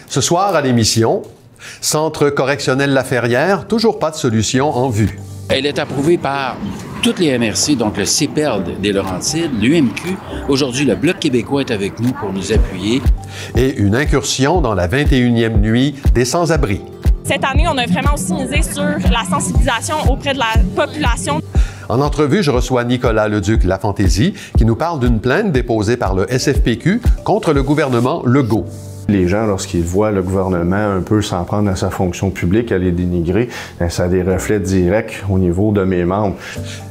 Ce soir à l'émission, Centre correctionnel La Ferrière, toujours pas de solution en vue. Elle est approuvée par toutes les MRC, donc le CPERD des Laurentides, l'UMQ. Aujourd'hui, le Bloc québécois est avec nous pour nous appuyer. Et une incursion dans la 21e nuit des sans-abri. Cette année, on a vraiment aussi misé sur la sensibilisation auprès de la population. En entrevue, je reçois Nicolas Leduc-Lafantaisie qui nous parle d'une plainte déposée par le SFPQ contre le gouvernement Legault. Les gens, lorsqu'ils voient le gouvernement un peu s'en prendre à sa fonction publique, à les dénigrer, ça a des reflets directs au niveau de mes membres.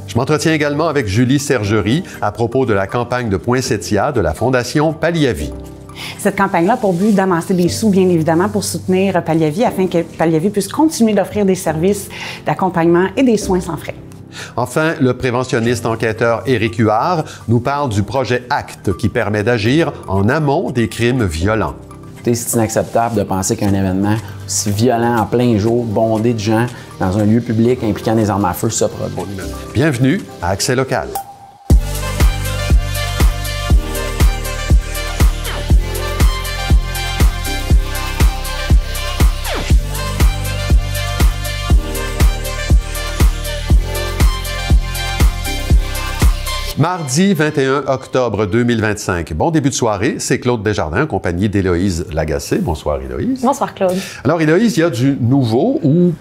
Je m'entretiens également avec Julie Sergerie à propos de la campagne de poinsettia de la Fondation Palliavi. Cette campagne-là a pour but d'amasser des sous, bien évidemment, pour soutenir Palliavi afin que Palliavi puisse continuer d'offrir des services d'accompagnement et des soins sans frais. Enfin, le préventionniste enquêteur Éric Huard nous parle du projet ACT qui permet d'agir en amont des crimes violents. C'est inacceptable de penser qu'un événement si violent en plein jour, bondé de gens, dans un lieu public impliquant des armes à feu, se produit. Bienvenue à Accès local. Mardi 21 octobre 2025. Bon début de soirée, c'est Claude Desjardins, en compagnie d'Héloïse Lagacé. Bonsoir Héloïse. Bonsoir Claude. Alors Héloïse, il y a du nouveau ou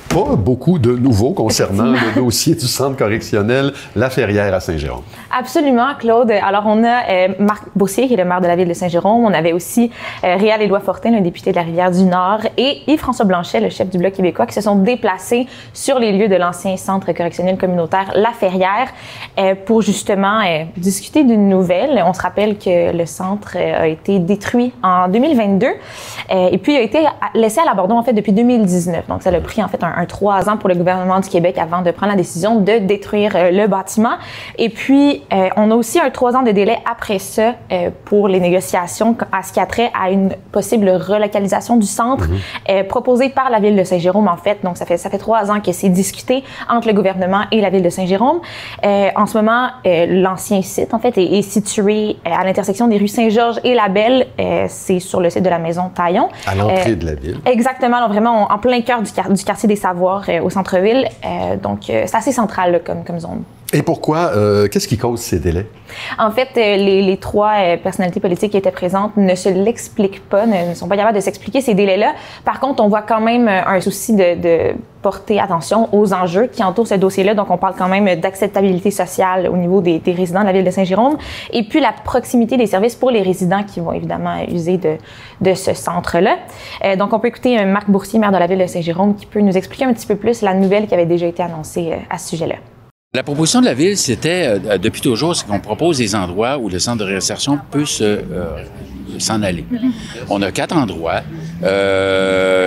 pas beaucoup de nouveau concernant le dossier du centre correctionnel La Ferrière à Saint-Jérôme. Absolument Claude. Alors on a Marc Boursier qui est le maire de la ville de Saint-Jérôme. On avait aussi Réal-Éloi Fortin, le député de la Rivière-du-Nord, et Yves-François Blanchet, le chef du Bloc québécois, qui se sont déplacés sur les lieux de l'ancien centre correctionnel communautaire La Ferrière pour justement discuter d'une nouvelle. On se rappelle que le centre a été détruit en 2022 et puis a été laissé à l'abandon en fait depuis 2019. Donc ça a pris en fait un 3 ans pour le gouvernement du Québec avant de prendre la décision de détruire le bâtiment. Et puis on a aussi un 3 ans de délai après ça pour les négociations à ce qui a trait à une possible relocalisation du centre proposée par la ville de Saint-Jérôme en fait. Donc ça fait 3 ans que c'est discuté entre le gouvernement et la ville de Saint-Jérôme. En ce moment l'ancien site, en fait, est situé à l'intersection des rues Saint-Georges et La Belle. C'est sur le site de la Maison Taillon. À l'entrée de la ville. Exactement, donc vraiment en plein cœur du quartier des Savoirs au centre-ville. Donc, c'est assez central là, comme zone. Et pourquoi? Qu'est-ce qui cause ces délais? En fait, les 3 personnalités politiques qui étaient présentes ne se l'expliquent pas, ne sont pas capables de s'expliquer ces délais-là. Par contre, on voit quand même un souci de porter attention aux enjeux qui entourent ce dossier-là. Donc, on parle quand même d'acceptabilité sociale au niveau des résidents de la ville de Saint-Jérôme et puis la proximité des services pour les résidents qui vont évidemment user de ce centre-là. Donc, on peut écouter Marc Boursier, maire de la ville de Saint-Jérôme, qui peut nous expliquer un petit peu plus la nouvelle qui avait déjà été annoncée à ce sujet-là. La proposition de la Ville, c'était, depuis toujours, c'est qu'on propose des endroits où le centre de réinsertion peut s'en aller. On a 4 endroits.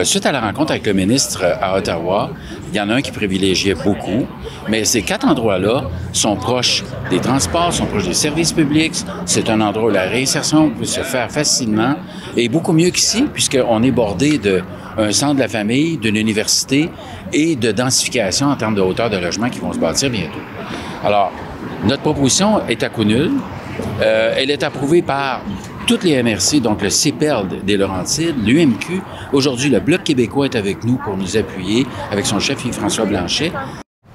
Suite à la rencontre avec le ministre à Ottawa, il y en a un qui privilégiait beaucoup, mais ces 4 endroits-là sont proches des transports, sont proches des services publics. C'est un endroit où la réinsertion peut se faire facilement et beaucoup mieux qu'ici, puisqu'on est bordé d'un centre de la famille, d'une université et de densification en termes de hauteur de logement qui vont se bâtir bientôt. Alors, notre proposition est à coup nul. Elle est approuvée par toutes les MRC, donc le CPERD des Laurentides, l'UMQ. Aujourd'hui, le Bloc québécois est avec nous pour nous appuyer avec son chef Yves-François Blanchet.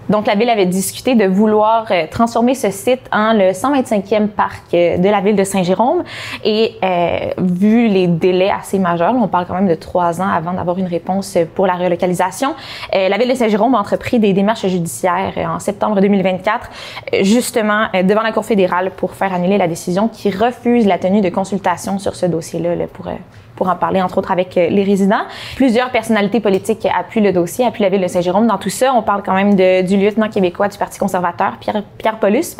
Donc, la ville avait discuté de vouloir transformer ce site en le 125e parc de la ville de Saint-Jérôme. Et vu les délais assez majeurs, on parle quand même de 3 ans avant d'avoir une réponse pour la relocalisation, la ville de Saint-Jérôme a entrepris des démarches judiciaires en septembre 2024, justement devant la Cour fédérale pour faire annuler la décision qui refuse la tenue de consultation sur ce dossier-là pour en parler, entre autres, avec les résidents. Plusieurs personnalités politiques appuient le dossier, appuient la ville de Saint-Jérôme. Dans tout ça, on parle quand même du lieutenant québécois du Parti conservateur, Pierre Paulus,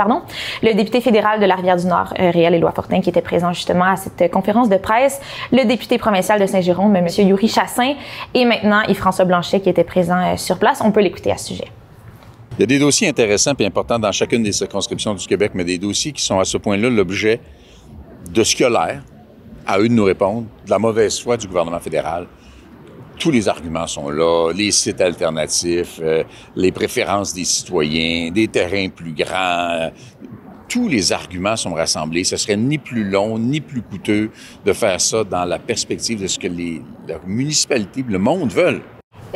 le député fédéral de la Rivière-du-Nord, Réal-Éloi Fortin, qui était présent justement à cette conférence de presse, le député provincial de Saint-Jérôme, M. Yuri Chassin, et maintenant Yves-François Blanchet, qui était présent sur place. On peut l'écouter à ce sujet. Il y a des dossiers intéressants et importants dans chacune des circonscriptions du Québec, mais des dossiers qui sont à ce point-là l'objet de ce qu'il y a l'air, à eux de nous répondre, de la mauvaise foi du gouvernement fédéral, tous les arguments sont là, les sites alternatifs, les préférences des citoyens, des terrains plus grands. Tous les arguments sont rassemblés. Ce serait ni plus long, ni plus coûteux de faire ça dans la perspective de ce que la municipalité, le monde veulent.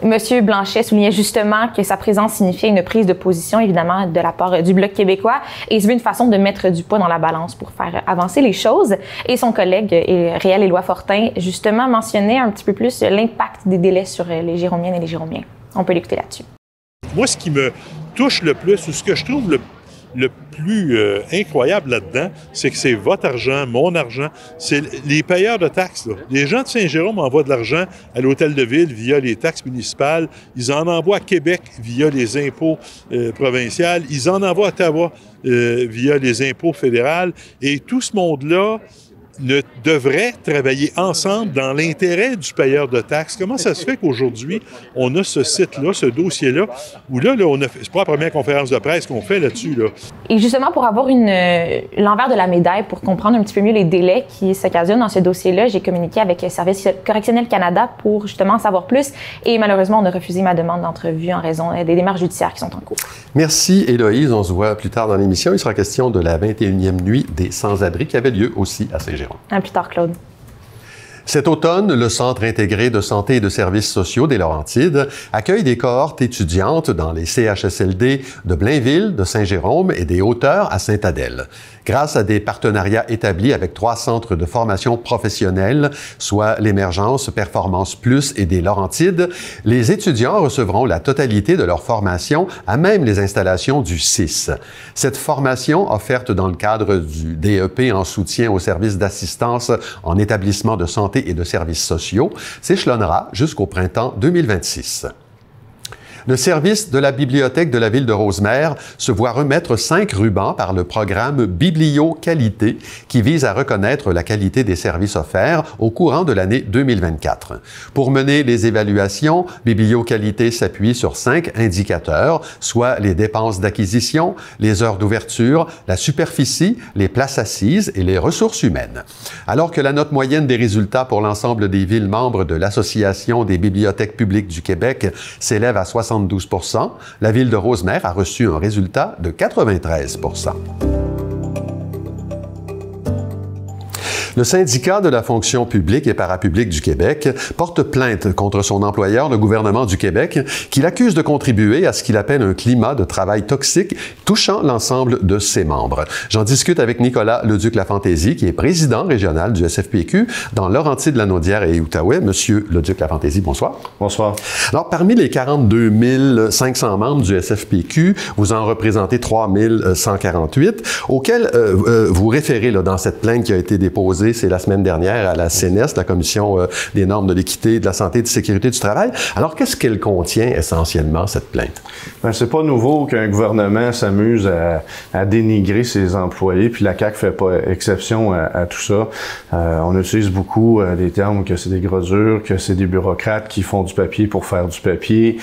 Monsieur Blanchet soulignait justement que sa présence signifiait une prise de position, évidemment, de la part du Bloc québécois, et c'est une façon de mettre du poids dans la balance pour faire avancer les choses. Et son collègue, Réal Éloi Fortin, justement, mentionnait un petit peu plus l'impact des délais sur les Jéromiennes et les Jéromiens. On peut l'écouter là-dessus. Moi, ce qui me touche le plus, ou ce que je trouve le plus incroyable là-dedans, c'est que c'est votre argent, mon argent, c'est les payeurs de taxes. Là. Les gens de Saint-Jérôme envoient de l'argent à l'hôtel de ville via les taxes municipales. Ils en envoient à Québec via les impôts provinciaux. Ils en envoient à Ottawa via les impôts fédéraux. Et tout ce monde-là devrait travailler ensemble dans l'intérêt du payeur de taxes. Comment ça se fait qu'aujourd'hui, on a ce site-là, ce dossier-là, où là c'est pas la première conférence de presse qu'on fait là-dessus, là. Et justement, pour avoir l'envers de la médaille, pour comprendre un petit peu mieux les délais qui s'occasionnent dans ce dossier-là, j'ai communiqué avec Service correctionnel Canada pour justement en savoir plus. Et malheureusement, on a refusé ma demande d'entrevue en raison des démarches judiciaires qui sont en cours. Merci, Héloïse. On se voit plus tard dans l'émission. Il sera question de la 21e nuit des sans-abri qui avait lieu aussi à Saint-Jérôme. À plus tard, Claude. Cet automne, le Centre intégré de santé et de services sociaux des Laurentides accueille des cohortes étudiantes dans les CHSLD de Blainville, de Saint-Jérôme et des Hauteurs à Sainte-Adèle. Grâce à des partenariats établis avec 3 centres de formation professionnelle, soit l'Émergence, Performance Plus et des Laurentides, les étudiants recevront la totalité de leur formation à même les installations du CIS. Cette formation, offerte dans le cadre du DEP en soutien aux services d'assistance en établissement de santé et de services sociaux, s'échelonnera jusqu'au printemps 2026. Le service de la Bibliothèque de la Ville de Rosemère se voit remettre 5 rubans par le programme Biblio-Qualité qui vise à reconnaître la qualité des services offerts au courant de l'année 2024. Pour mener les évaluations, Biblio-Qualité s'appuie sur 5 indicateurs, soit les dépenses d'acquisition, les heures d'ouverture, la superficie, les places assises et les ressources humaines. Alors que la note moyenne des résultats pour l'ensemble des villes membres de l'Association des bibliothèques publiques du Québec s'élève à 72%, la ville de Rosemère a reçu un résultat de 93%. Le syndicat de la fonction publique et parapublique du Québec porte plainte contre son employeur, le gouvernement du Québec, qui l'accuse de contribuer à ce qu'il appelle un climat de travail toxique touchant l'ensemble de ses membres. J'en discute avec Nicolas Leduc-Lafantaisie, qui est président régional du SFPQ dans Laurentides-la-Naudière et Outaouais. Monsieur Leduc-Lafantaisie, bonsoir. Bonsoir. Alors, parmi les 42 500 membres du SFPQ, vous en représentez 3 148, auxquels vous référez là, dans cette plainte qui a été déposée, c'est la semaine dernière à la CNES, la Commission des normes de l'équité, de la santé et de la sécurité du travail. Alors, qu'est-ce qu'elle contient essentiellement, cette plainte? Bien, c'est pas nouveau qu'un gouvernement s'amuse à dénigrer ses employés, puis la CAQ fait pas exception à tout ça. On utilise beaucoup des termes que c'est des gros-durs, que c'est des bureaucrates qui font du papier pour faire du papier,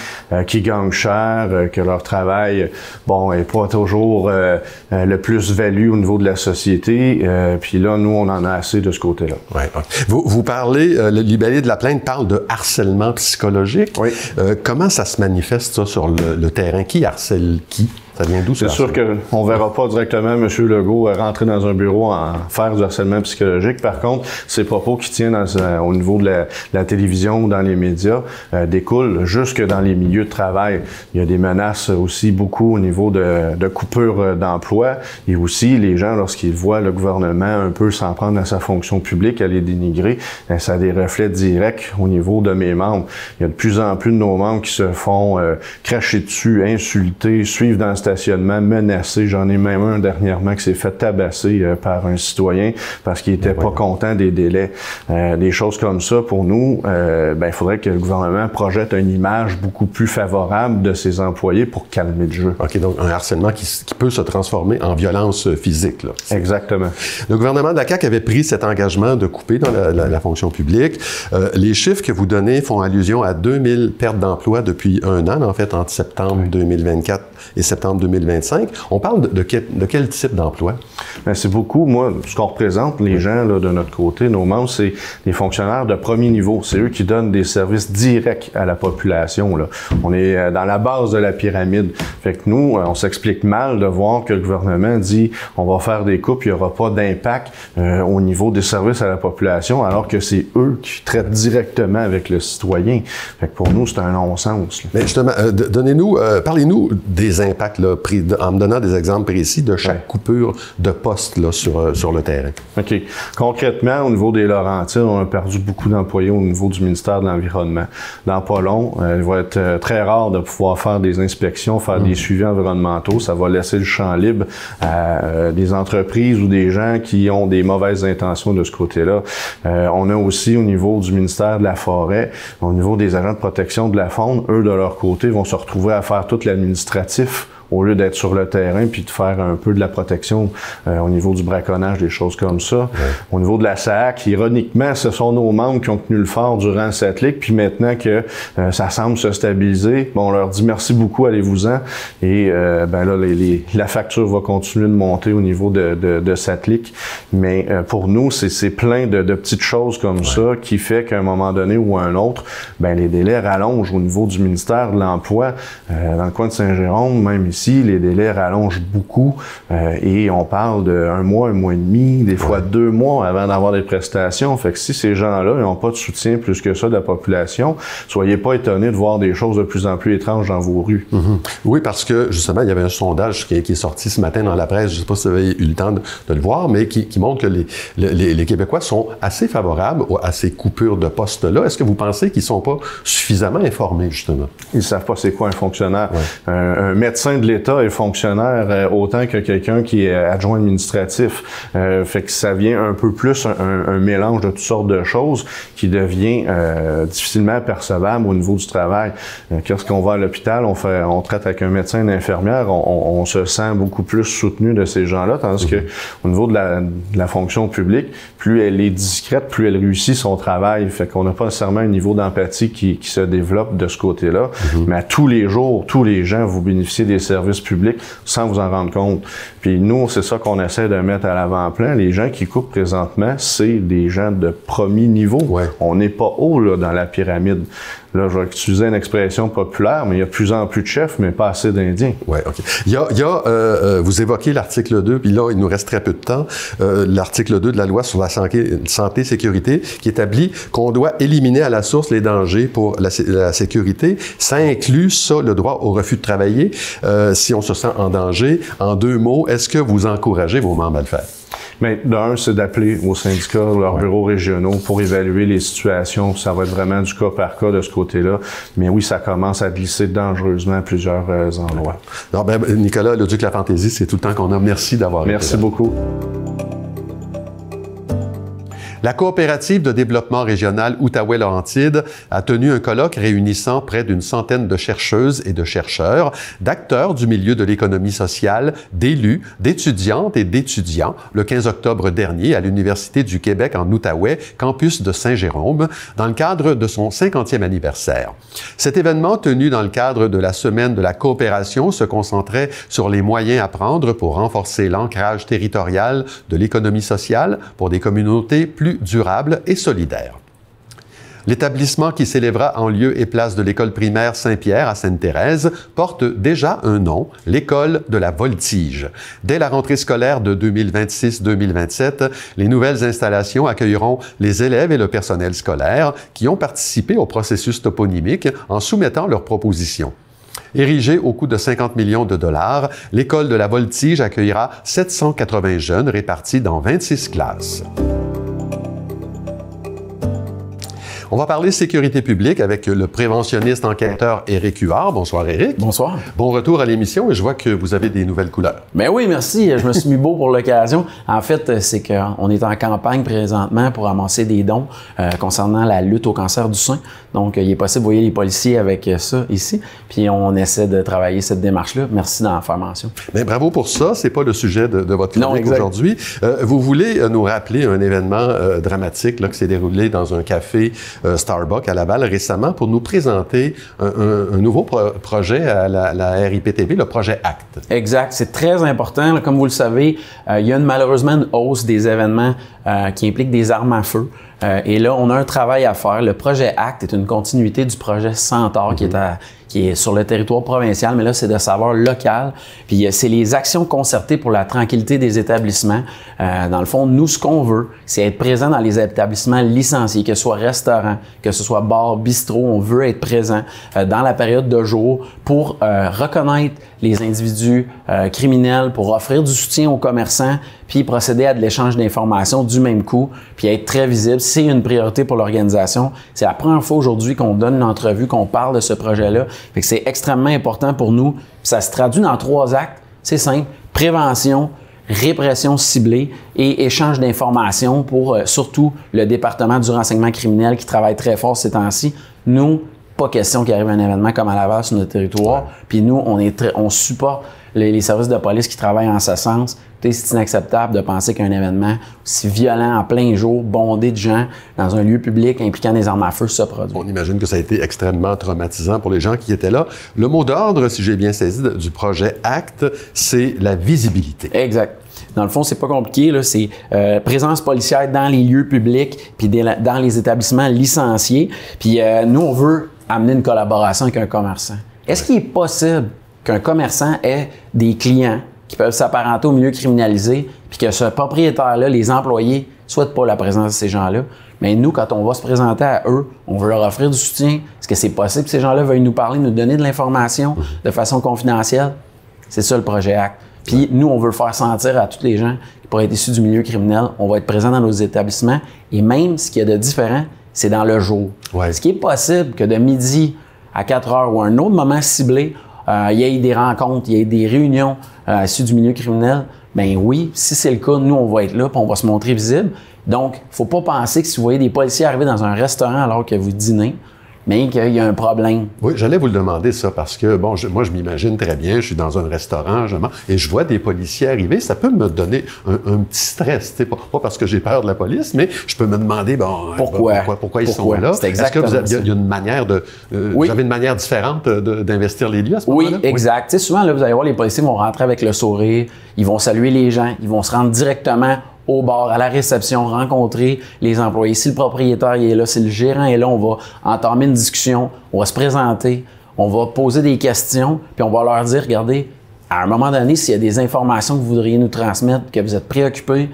qui gagnent cher, que leur travail, bon, est pas toujours le plus-value au niveau de la société. Puis là, nous, on en a assez de ce côté-là. Ouais, okay. Vous parlez, le libellé de la plainte parle de harcèlement psychologique. Oui. Comment ça se manifeste, ça, sur le terrain? Qui harcèle qui? Ça vient d'où, ça? C'est sûr qu'on ne verra pas directement M. Legault rentrer dans un bureau en faire du harcèlement psychologique. Par contre, ses propos qui tiennent au niveau de la télévision ou dans les médias découlent jusque dans les milieux de travail. Il y a des menaces aussi beaucoup au niveau de coupure d'emploi. Et aussi, les gens, lorsqu'ils voient le gouvernement un peu s'en prendre à sa fonction publique, à les dénigrer, ça a des reflets directs au niveau de mes membres. Il y a de plus en plus de nos membres qui se font cracher dessus, insulter, suivre dans le stationnement, menacé. J'en ai même un dernièrement qui s'est fait tabasser par un citoyen parce qu'il était pas content des délais. Des choses comme ça, pour nous, il faudrait que le gouvernement projette une image beaucoup plus favorable de ses employés pour calmer le jeu. OK, donc un harcèlement qui peut se transformer en violence physique, là. Exactement. Le gouvernement de la CAQ avait pris cet engagement de couper dans la fonction publique. Les chiffres que vous donnez font allusion à 2000 pertes d'emploi depuis un an, en fait, entre septembre 2024 et septembre septembre 2025. On parle de quel type d'emploi? Bien, c'est beaucoup, moi, ce qu'on représente, les gens là, de notre côté, nos membres, c'est des fonctionnaires de premier niveau. C'est eux qui donnent des services directs à la population. Là. On est dans la base de la pyramide. Fait que nous, on s'explique mal de voir que le gouvernement dit on va faire des coupes, il n'y aura pas d'impact au niveau des services à la population, alors que c'est eux qui traitent directement avec le citoyen. Fait que pour nous, c'est un non-sens. Mais justement, parlez-nous des impacts là, en me donnant des exemples précis de chaque coupure de poste là, sur le terrain. OK. Concrètement, au niveau des Laurentides, on a perdu beaucoup d'employés au niveau du ministère de l'Environnement. Dans pas long, il va être très rare de pouvoir faire des inspections, faire des suivis environnementaux. Ça va laisser le champ libre à des entreprises ou des gens qui ont des mauvaises intentions de ce côté-là. On a aussi au niveau du ministère de la Forêt, au niveau des agents de protection de la faune, eux, de leur côté, vont se retrouver à faire tout l'administratif au lieu d'être sur le terrain puis de faire un peu de la protection au niveau du braconnage, des choses comme ça. Ouais. Au niveau de la SAC, ironiquement, ce sont nos membres qui ont tenu le fort durant cette ligue, puis maintenant que ça semble se stabiliser, bon, on leur dit merci beaucoup, allez-vous-en, et ben là, la facture va continuer de monter au niveau de cette ligue. Mais pour nous, c'est plein de petites choses comme ça qui fait qu'à un moment donné ou à un autre, ben les délais rallongent au niveau du ministère de l'Emploi. Dans le coin de Saint-Jérôme, même ici, les délais rallongent beaucoup et on parle de 1 mois, 1 mois et demi, des fois 2 mois avant d'avoir des prestations. Fait que si ces gens-là n'ont pas de soutien plus que ça de la population, soyez pas étonnés de voir des choses de plus en plus étranges dans vos rues. Oui, parce que justement, il y avait un sondage qui est sorti ce matin dans la presse, je ne sais pas si vous avez eu le temps de le voir, mais qui montre que les Québécois sont assez favorables à ces coupures de postes-là. Est-ce que vous pensez qu'ils ne sont pas suffisamment informés, justement? Ils ne savent pas c'est quoi un fonctionnaire. Ouais. Un médecin de l'État est fonctionnaire autant que quelqu'un qui est adjoint administratif. Fait que ça vient un peu plus un mélange de toutes sortes de choses qui devient difficilement percevable au niveau du travail. Lorsqu'on va à l'hôpital, on traite avec un médecin, une infirmière, on se sent beaucoup plus soutenu de ces gens-là, tandis que au niveau de la fonction publique, plus elle est discrète, plus elle réussit son travail. Fait qu'on n'a pas nécessairement un niveau d'empathie qui se développe de ce côté-là. Mais à tous les jours, tous les gens, vous bénéficiez des services publics sans vous en rendre compte. Puis nous, c'est ça qu'on essaie de mettre à l'avant-plan. Les gens qui coupent présentement, c'est des gens de premier niveau. Ouais. On n'est pas haut là, dans la pyramide. Là, je vais utiliser une expression populaire, mais il y a de plus en plus de chefs, mais pas assez d'Indiens. Oui, OK. Vous évoquez l'article 2, puis là, il nous reste très peu de temps. L'article 2 de la loi sur la santé et sécurité qui établit qu'on doit éliminer à la source les dangers pour la sécurité. Ça inclut ça, le droit au refus de travailler, si on se sent en danger. En 2 mots, est-ce que vous encouragez vos membres à le faire? Mais d'un, c'est d'appeler aux syndicats, leurs bureaux régionaux pour évaluer les situations. Ça va être vraiment du cas par cas de ce côté-là. Mais oui, ça commence à glisser dangereusement à plusieurs endroits. Alors, Nicolas Leduc-Lafantaisie, c'est tout le temps qu'on a. Merci d'avoir été là. Merci beaucoup. La coopérative de développement régional Outaouais-Laurentides a tenu un colloque réunissant près d'une centaine de chercheuses et de chercheurs, d'acteurs du milieu de l'économie sociale, d'élus, d'étudiantes et d'étudiants, le 15 octobre dernier à l'Université du Québec en Outaouais, campus de Saint-Jérôme, dans le cadre de son 50e anniversaire. Cet événement, tenu dans le cadre de la Semaine de la coopération, se concentrait sur les moyens à prendre pour renforcer l'ancrage territorial de l'économie sociale pour des communautés plus durable et solidaire. L'établissement qui s'élèvera en lieu et place de l'école primaire Saint-Pierre à Sainte-Thérèse porte déjà un nom, l'école de la Voltige. Dès la rentrée scolaire de 2026-2027, les nouvelles installations accueilleront les élèves et le personnel scolaire qui ont participé au processus toponymique en soumettant leurs propositions. Érigée au coût de 50 millions de dollars, l'école de la Voltige accueillera 780 jeunes répartis dans 26 classes. On va parler sécurité publique avec le préventionniste enquêteur Éric Huard. Bonsoir, Éric. Bonsoir. Bon retour à l'émission et je vois que vous avez des nouvelles couleurs. Ben oui, merci. Je me suis mis beau pour l'occasion. En fait, c'est qu'on est en campagne présentement pour amasser des dons concernant la lutte au cancer du sein. Donc, il est possible, vous voyez les policiers avec ça ici. Puis, on essaie de travailler cette démarche-là. Merci d'en faire mention. Bien, bravo pour ça. C'est pas le sujet de votre chronique aujourd'hui. Vous voulez nous rappeler un événement dramatique là, qui s'est déroulé dans un café Starbucks à Laval récemment pour nous présenter un nouveau projet à la RIPTV, le projet ACT. Exact. C'est très important. Là, comme vous le savez, il y a malheureusement une hausse des événements qui impliquent des armes à feu. Et là, on a un travail à faire. Le projet ACT est une continuité du projet Centaure qui est sur le territoire provincial, mais là, c'est de saveur locale. Puis c'est les actions concertées pour la tranquillité des établissements. Dans le fond, nous, ce qu'on veut, c'est être présent dans les établissements licenciés, que ce soit restaurant, que ce soit bar, bistrot. On veut être présent dans la période de jour pour reconnaître les individus criminels, pour offrir du soutien aux commerçants, puis procéder à de l'échange d'informations du même coup, puis être très visible. C'est une priorité pour l'organisation. C'est la première fois aujourd'hui qu'on donne une entrevue, qu'on parle de ce projet-là. Fait que c'est extrêmement important pour nous. Puis ça se traduit dans 3 actes. C'est simple. Prévention, répression ciblée et échange d'informations pour surtout le département du renseignement criminel qui travaille très fort ces temps-ci. Nous, pas question qu'il arrive un événement comme à Laval sur notre territoire. Puis nous, on supporte les services de police qui travaillent en ce sens. C'est inacceptable de penser qu'un événement aussi violent en plein jour, bondé de gens, dans un lieu public impliquant des armes à feu, se produit. On imagine que ça a été extrêmement traumatisant pour les gens qui étaient là. Le mot d'ordre, si j'ai bien saisi, du projet ACT, c'est la visibilité. Exact. Dans le fond, c'est pas compliqué, là. C'est présence policière dans les lieux publics puis dans les établissements licenciés. Puis nous, on veut amener une collaboration avec un commerçant. Est-ce qu'il est possible qu'un commerçant ait des clients qui peuvent s'apparenter au milieu criminalisé, puis que ce propriétaire-là, les employés, ne souhaitent pas la présence de ces gens-là? Mais nous, quand on va se présenter à eux, on veut leur offrir du soutien. Est-ce que c'est possible que ces gens-là veuillent nous parler, nous donner de l'information de façon confidentielle? C'est ça le projet ACT. Puis nous, on veut faire sentir à tous les gens qui pourraient être issus du milieu criminel, on va être présent dans nos établissements. Et même, ce qu'il y a de différent, c'est dans le jour. Ouais. Est-ce qu'il est possible que de midi à 4 heures ou à un autre moment ciblé, il y ait des rencontres, il y ait des réunions issues du milieu criminel? Ben oui, si c'est le cas, nous, on va être là puis on va se montrer visible. Donc, faut pas penser que si vous voyez des policiers arriver dans un restaurant alors que vous dînez, mais qu'il y a un problème. Oui, j'allais vous le demander ça parce que, bon, moi, je m'imagine très bien, je suis dans un restaurant, et je vois des policiers arriver, ça peut me donner un petit stress, pas parce que j'ai peur de la police, mais je peux me demander, bon, pourquoi ils sont là? Est-ce qu'il y a une manière vous avez une manière différente d'investir les lieux à ce moment-là? Oui, exact. Tu sais, souvent, là, vous allez voir, les policiers vont rentrer avec le sourire, ils vont saluer les gens, ils vont se rendre directement au bar, à la réception, rencontrer les employés. Si le propriétaire est là, si le gérant est là, on va entamer une discussion, on va se présenter, on va poser des questions, puis on va leur dire, regardez, à un moment donné, s'il y a des informations que vous voudriez nous transmettre, que vous êtes préoccupés,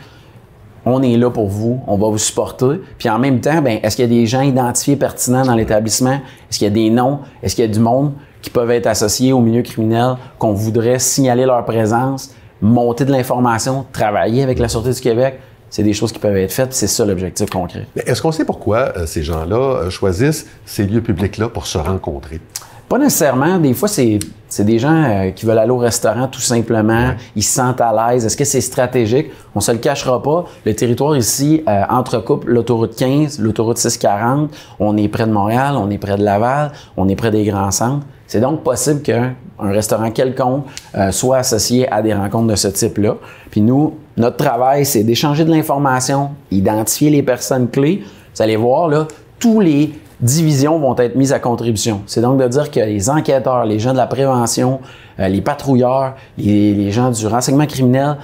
on est là pour vous, on va vous supporter. Puis en même temps, ben, est-ce qu'il y a des gens identifiés pertinents dans l'établissement? Est-ce qu'il y a des noms? Est-ce qu'il y a du monde qui peuvent être associés au milieu criminel, qu'on voudrait signaler leur présence, monter de l'information, travailler avec la Sûreté du Québec? C'est des choses qui peuvent être faites, c'est ça l'objectif concret. Mais est-ce qu'on sait pourquoi ces gens-là choisissent ces lieux publics-là pour se rencontrer? Pas nécessairement. Des fois, c'est des gens qui veulent aller au restaurant tout simplement. Ouais. Ils se sentent à l'aise. Est-ce que c'est stratégique? On se le cachera pas. Le territoire ici entrecoupe l'autoroute 15, l'autoroute 640. On est près de Montréal, on est près de Laval, on est près des grands centres. C'est donc possible qu'un restaurant quelconque soit associé à des rencontres de ce type-là. Puis nous, notre travail, c'est d'échanger de l'information, identifier les personnes clés. Vous allez voir, là, tous les divisions vont être mises à contribution. C'est donc de dire que les enquêteurs, les gens de la prévention, les patrouilleurs, les gens du renseignement criminel,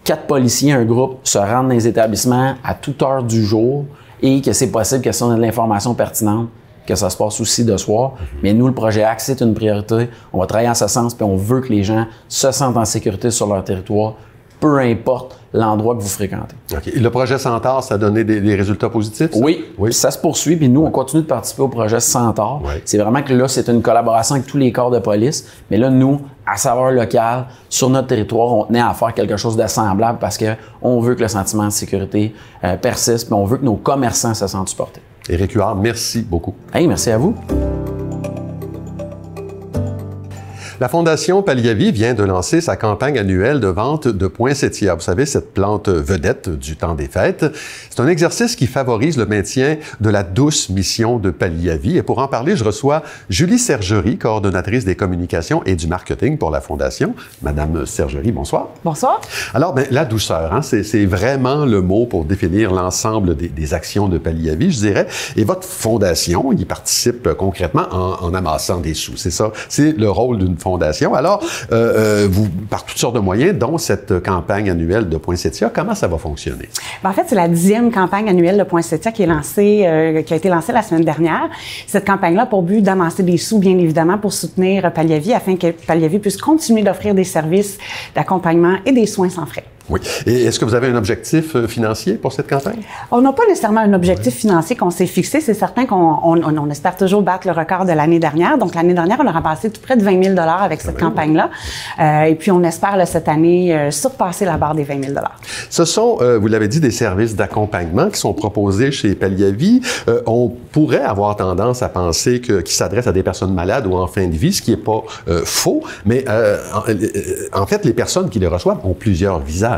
4 policiers, un groupe, se rendent dans les établissements à toute heure du jour et que c'est possible que si on a de l'information pertinente, que ça se passe aussi de soir. Mais nous, le projet ACT, c'est une priorité. On va travailler en ce sens, puis on veut que les gens se sentent en sécurité sur leur territoire, peu importe l'endroit que vous fréquentez. OK. Le projet Centaure, ça a donné des résultats positifs? Ça? Oui, ça se poursuit. Puis nous, on continue de participer au projet Centaure. Oui. C'est vraiment que là, c'est une collaboration avec tous les corps de police. Mais là, nous, à saveur locale, sur notre territoire, on tenait à faire quelque chose de semblable parce qu'on veut que le sentiment de sécurité persiste, puis on veut que nos commerçants se sentent supportés. Éric Huard, merci beaucoup. Hey, merci à vous. La Fondation Palliavi vient de lancer sa campagne annuelle de vente de poinsettia. Vous savez, cette plante vedette du temps des fêtes. C'est un exercice qui favorise le maintien de la douce mission de Palliavi. Et pour en parler, je reçois Julie Sergerie, coordonnatrice des communications et du marketing pour la Fondation. Madame Sergerie, bonsoir. Bonsoir. Alors, la douceur, hein, c'est vraiment le mot pour définir l'ensemble des actions de Palliavi, je dirais. Et votre Fondation y participe concrètement en amassant des sous. C'est ça, c'est le rôle d'une fondation. Alors, vous, par toutes sortes de moyens, dont cette campagne annuelle de poinsettia, comment ça va fonctionner? En fait, c'est la 10e campagne annuelle de poinsettia qui a été lancée la semaine dernière. Cette campagne-là a pour but d'amasser des sous, bien évidemment, pour soutenir Palliavi afin que Palliavi puisse continuer d'offrir des services d'accompagnement et des soins sans frais. Oui. Et est-ce que vous avez un objectif financier pour cette campagne? On n'a pas nécessairement un objectif financier qu'on s'est fixé. C'est certain qu'on espère toujours battre le record de l'année dernière. Donc, l'année dernière, on a ramassé tout près de 20 000 avec cette campagne-là. Et puis, on espère cette année surpasser la barre des 20 000 Ce sont, vous l'avez dit, des services d'accompagnement qui sont proposés chez Palliavi. On pourrait avoir tendance à penser qu'ils s'adressent à des personnes malades ou en fin de vie, ce qui n'est pas faux. Mais en fait, les personnes qui les reçoivent ont plusieurs visages.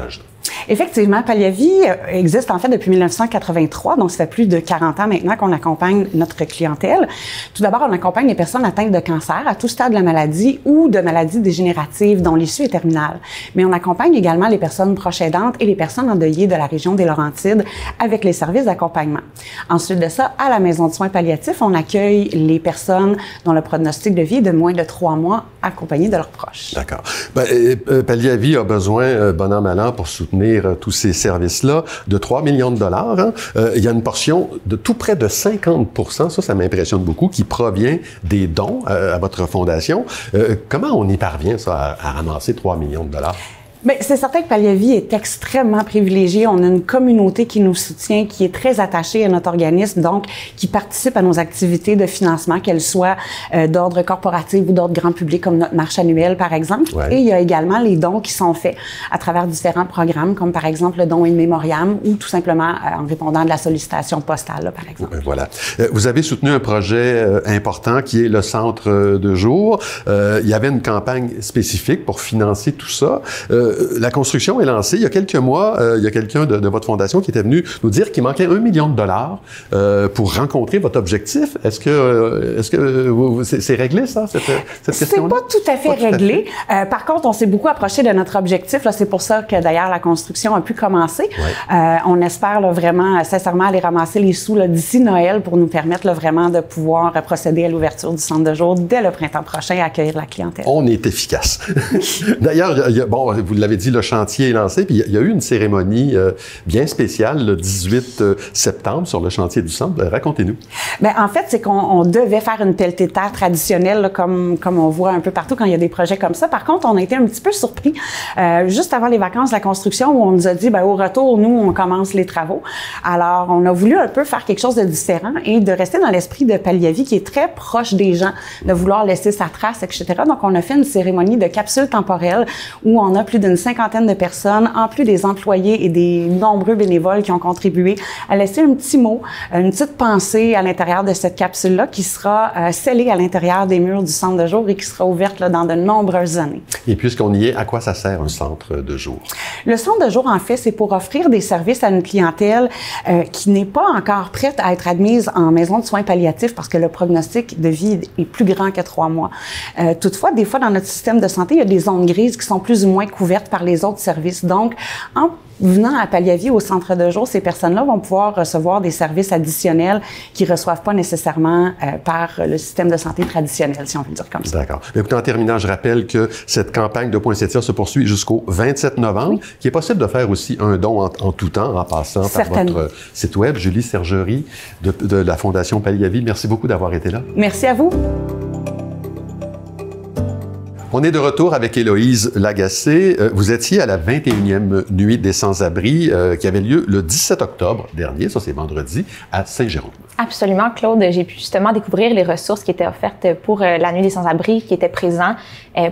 Effectivement, Palliavi existe en fait depuis 1983, donc ça fait plus de 40 ans maintenant qu'on accompagne notre clientèle. Tout d'abord, on accompagne les personnes atteintes de cancer à tout stade de la maladie ou de maladies dégénératives dont l'issue est terminale. Mais on accompagne également les personnes proches aidantes et les personnes endeuillées de la région des Laurentides avec les services d'accompagnement. Ensuite de ça, à la maison de soins palliatifs, on accueille les personnes dont le pronostic de vie est de moins de 3 mois accompagnées de leurs proches. D'accord. Palliavi a besoin, bon an, mal an, pour soutenir tous ces services-là, de 3 millions de dollars. Hein. Il y a une portion de tout près de 50%, ça m'impressionne beaucoup, qui provient des dons à votre fondation. Comment on y parvient, ça, à ramasser 3 millions de dollars? Bien, c'est certain que Palliavi est extrêmement privilégié. On a une communauté qui nous soutient, qui est très attachée à notre organisme, donc qui participe à nos activités de financement, qu'elles soient d'ordre corporatif ou d'ordre grand public, comme notre marche annuelle, par exemple. Ouais. Et il y a également les dons qui sont faits à travers différents programmes, comme par exemple le don in memoriam ou tout simplement en répondant à de la sollicitation postale, là, par exemple. Voilà. Vous avez soutenu un projet important qui est le centre de jour. Il y avait une campagne spécifique pour financer tout ça. La construction est lancée. Il y a quelques mois, il y a quelqu'un de votre fondation qui était venu nous dire qu'il manquait 1 million de dollars pour rencontrer votre objectif. Est-ce que c'est réglé, ça, cette question-là? C'est pas tout à fait réglé. Par contre, on s'est beaucoup approché de notre objectif. Là, c'est pour ça que, d'ailleurs, la construction a pu commencer. Ouais. On espère là, vraiment, sincèrement, aller ramasser les sous là, d'ici Noël pour nous permettre là, vraiment de pouvoir procéder à l'ouverture du centre de jour dès le printemps prochain et accueillir la clientèle. On est efficace. D'ailleurs, bon, vous l'avez dit, le chantier est lancé, puis il y a eu une cérémonie bien spéciale le 18 septembre sur le chantier du centre. Racontez-nous. Bien, en fait, c'est qu'on devait faire une pelletée de terre traditionnelle, là, comme on voit un peu partout quand il y a des projets comme ça. Par contre, on a été un petit peu surpris juste avant les vacances de la construction où on nous a dit, bien, au retour, nous, on commence les travaux. Alors, on a voulu un peu faire quelque chose de différent et de rester dans l'esprit de Palliavi qui est très proche des gens, de vouloir laisser sa trace, etc. Donc, on a fait une cérémonie de capsule temporelle où on a plus d'une cinquantaine de personnes, en plus des employés et des nombreux bénévoles qui ont contribué à laisser un petit mot, une petite pensée à l'intérieur de cette capsule-là qui sera scellée à l'intérieur des murs du centre de jour et qui sera ouverte là, dans de nombreuses années. Et puisqu'on y est, à quoi ça sert un centre de jour? Le centre de jour, en fait, c'est pour offrir des services à une clientèle qui n'est pas encore prête à être admise en maison de soins palliatifs parce que le prognostic de vie est plus grand que 3 mois. Toutefois, des fois, dans notre système de santé, il y a des zones grises qui sont plus ou moins couvertes par les autres services. Donc, en venant à Palliavi au centre de jour, ces personnes-là vont pouvoir recevoir des services additionnels qu'ils ne reçoivent pas nécessairement par le système de santé traditionnel, si on veut le dire comme ça. D'accord. Écoutez, en terminant, je rappelle que cette campagne de poinsettia se poursuit jusqu'au 27 novembre, qu'il est possible de faire aussi un don en tout temps en passant par votre site web, Julie Sergerie de la Fondation Palliavi. Merci beaucoup d'avoir été là. Merci à vous. On est de retour avec Héloïse Lagacé. Vous étiez à la 21e nuit des sans-abri qui avait lieu le 17 octobre dernier, ça c'est vendredi, à Saint-Jérôme. Absolument, Claude. J'ai pu justement découvrir les ressources qui étaient offertes pour la Nuit des sans-abri, qui étaient présents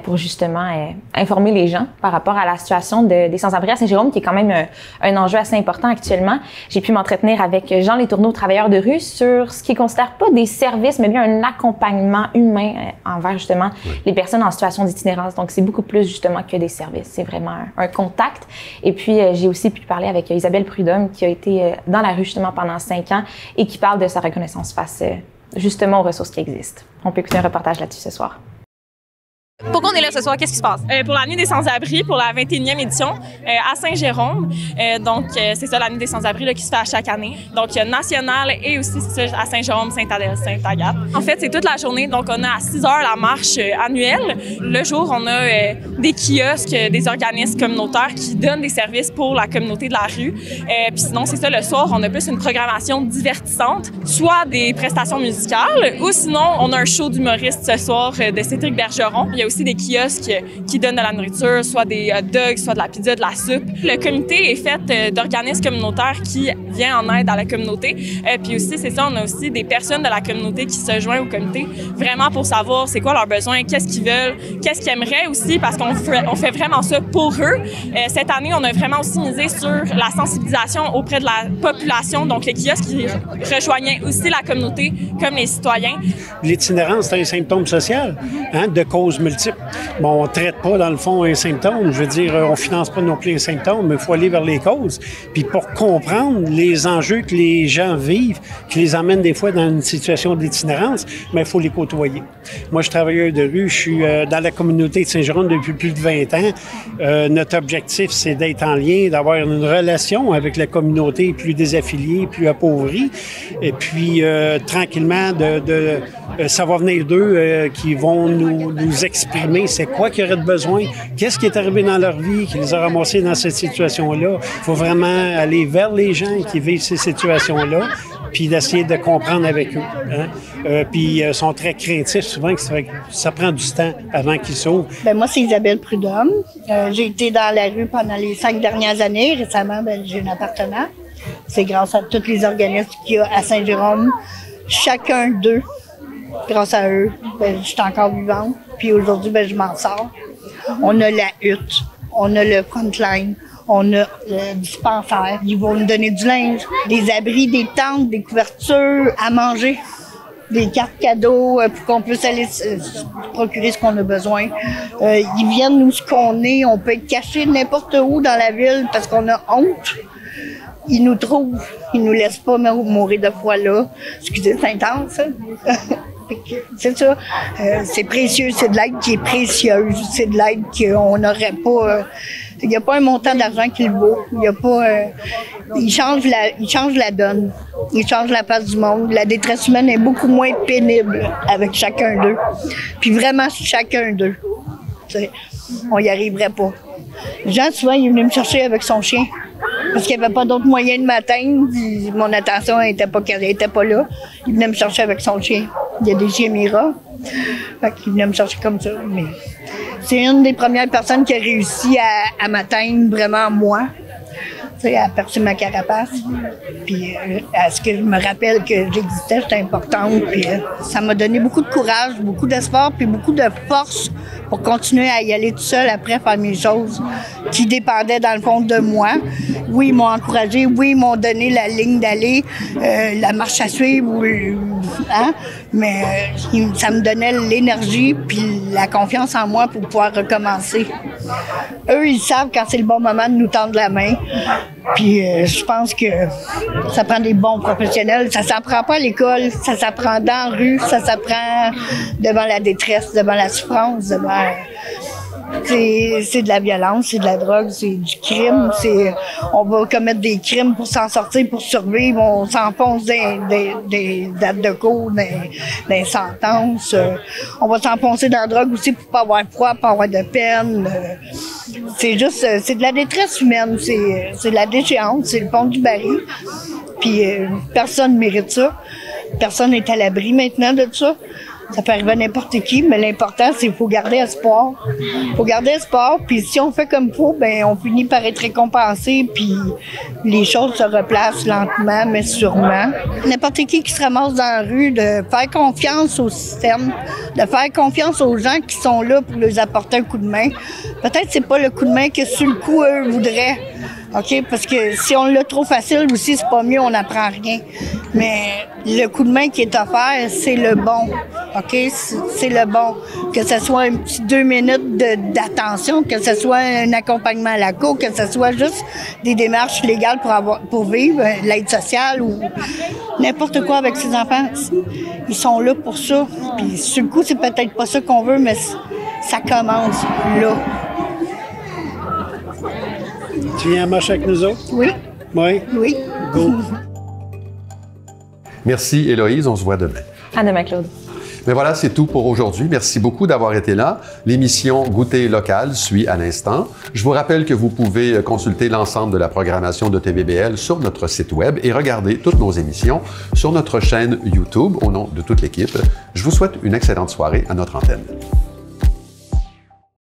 pour justement informer les gens par rapport à la situation des sans-abri à Saint-Jérôme, qui est quand même un enjeu assez important actuellement. J'ai pu m'entretenir avec Jean Letourneau, travailleur de rue, sur ce qui ne considère pas des services, mais bien un accompagnement humain envers justement les personnes en situation d'itinérance. Donc, c'est beaucoup plus justement que des services. C'est vraiment un contact. Et puis, j'ai aussi pu parler avec Isabelle Prudhomme, qui a été dans la rue justement pendant 5 ans et qui parle de sa reconnaissance face justement aux ressources qui existent. On peut écouter un reportage là-dessus ce soir. Pourquoi on est là ce soir? Qu'est-ce qui se passe? Pour la Nuit des sans-abri, pour la 21e édition, à Saint-Jérôme. C'est ça, la Nuit des sans-abri là, qui se fait à chaque année. Donc, il y a national et aussi c'est ça, à Saint-Jérôme, Sainte-Adèle, Sainte-Agathe. En fait, c'est toute la journée. Donc, on a à 6 heures la marche annuelle. Le jour, on a des kiosques, des organismes communautaires qui donnent des services pour la communauté de la rue. Puis sinon, c'est ça, le soir, on a plus une programmation divertissante, soit des prestations musicales, ou sinon, on a un show d'humoristes ce soir de Cédric Bergeron. Il y a aussi des kiosques qui donnent de la nourriture, soit des hot dogs, soit de la pizza, de la soupe. Le comité est fait d'organismes communautaires qui viennent en aide à la communauté. Puis aussi, c'est ça, on a aussi des personnes de la communauté qui se joignent au comité vraiment pour savoir c'est quoi leurs besoins, qu'est-ce qu'ils veulent, qu'est-ce qu'ils aimeraient aussi, parce qu'on fait vraiment ça pour eux. Cette année, on a vraiment aussi misé sur la sensibilisation auprès de la population, donc les kiosques qui rejoignaient aussi la communauté comme les citoyens. L'itinérance, c'est un symptôme social, de causes multiples. Bon, on ne traite pas, dans le fond, un symptôme. Je veux dire, on ne finance pas non plus un symptôme, mais il faut aller vers les causes. Puis pour comprendre les enjeux que les gens vivent, qui les amènent des fois dans une situation d'itinérance, mais il faut les côtoyer. Moi, je suis travailleur de rue, je suis dans la communauté de Saint-Jérôme depuis plus de 20 ans. Notre objectif, c'est d'être en lien, d'avoir une relation avec la communauté plus désaffiliée, plus appauvrie. Et puis, tranquillement, ça va venir d'eux qui vont nous exprimer c'est quoi qu'il y aurait de besoin, qu'est-ce qui est arrivé dans leur vie, qui les a ramassés dans cette situation-là. Il faut vraiment aller vers les gens qui vivent ces situations-là, puis d'essayer de comprendre avec eux. Puis ils sont très craintifs souvent, que ça prend du temps avant qu'ils s'ouvrent. Moi, c'est Isabelle Prudhomme. J'ai été dans la rue pendant les 5 dernières années. Récemment, j'ai un appartement. C'est grâce à tous les organismes qu'il y a à Saint-Jérôme. Chacun d'eux, grâce à eux, je suis encore vivante. Puis aujourd'hui, je m'en sors. On a la hutte, on a le frontline, on a le dispensaire. Ils vont nous donner du linge, des abris, des tentes, des couvertures, à manger, des cartes cadeaux pour qu'on puisse aller procurer ce qu'on a besoin. Ils viennent nous ce qu'on est. On peut être caché n'importe où dans la ville parce qu'on a honte. Ils nous trouvent. Ils nous laissent pas mourir de froid là. Excusez, c'est intense, ça. C'est ça. C'est précieux. C'est de l'aide qui est précieuse. C'est de l'aide qu'on n'aurait pas... Il n'y a pas un montant d'argent qui le vaut. Il y a pas... il change la donne. Il change la face du monde. La détresse humaine est beaucoup moins pénible avec chacun d'eux. Puis vraiment, chacun d'eux. T'sais, on n'y arriverait pas. Jean, souvent, il est venu me chercher avec son chien. Parce qu'il n'y avait pas d'autre moyen de m'atteindre. Mon attention n'était pas là. Il venait me chercher avec son chien. Il y a des chiens Mira. Fait qu'il venait me chercher comme ça. Mais c'est une des premières personnes qui a réussi à m'atteindre vraiment moi. À percer ma carapace. Puis à ce que je me rappelle que j'existais, j'étais importante. Puis ça m'a donné beaucoup de courage, beaucoup d'espoir, puis beaucoup de force pour continuer à y aller tout seul après faire mes choses qui dépendaient dans le fond de moi. Oui, ils m'ont encouragée, oui, ils m'ont donné la ligne d'aller, la marche à suivre, mais ça me donnait l'énergie puis la confiance en moi pour pouvoir recommencer. Eux, ils savent quand c'est le bon moment de nous tendre la main. Puis je pense que ça prend des bons professionnels. Ça s'apprend pas à l'école, ça s'apprend dans la rue, ça s'apprend devant la détresse, devant la souffrance, devant... C'est de la violence, c'est de la drogue, c'est du crime. On va commettre des crimes pour s'en sortir, pour survivre. On s'enfonce des dates de cours, des sentences. On va s'enfoncer dans la drogue aussi pour pas avoir froid, pas avoir de peine. C'est de la détresse humaine, c'est de la déchéance, c'est le fond du baril. Puis personne ne mérite ça. Personne n'est à l'abri maintenant de ça. Ça peut arriver à n'importe qui, mais l'important, c'est qu'il faut garder espoir. Il faut garder espoir, puis si on fait comme il faut, ben on finit par être récompensé, puis les choses se replacent lentement, mais sûrement. N'importe qui se ramasse dans la rue, de faire confiance au système, de faire confiance aux gens qui sont là pour leur apporter un coup de main. Peut-être que c'est pas le coup de main que sur le coup, eux voudraient. OK? Parce que si on l'a trop facile aussi, c'est pas mieux, on n'apprend rien. Mais le coup de main qui est offert, c'est le bon. OK? C'est le bon. Que ce soit un petit 2 minutes d'attention, que ce soit un accompagnement à la cour, que ce soit juste des démarches légales pour vivre, l'aide sociale ou n'importe quoi avec ses enfants. Ils sont là pour ça. Puis sur le coup, c'est peut-être pas ça qu'on veut, mais ça commence là. Tu viens à marche avec nous autres? Oui. Oui? Oui. Go. Merci, Héloïse. On se voit demain. À demain, Claude. Mais voilà, c'est tout pour aujourd'hui. Merci beaucoup d'avoir été là. L'émission Goûter local suit à l'instant. Je vous rappelle que vous pouvez consulter l'ensemble de la programmation de TVBL sur notre site web et regarder toutes nos émissions sur notre chaîne YouTube au nom de toute l'équipe. Je vous souhaite une excellente soirée à notre antenne.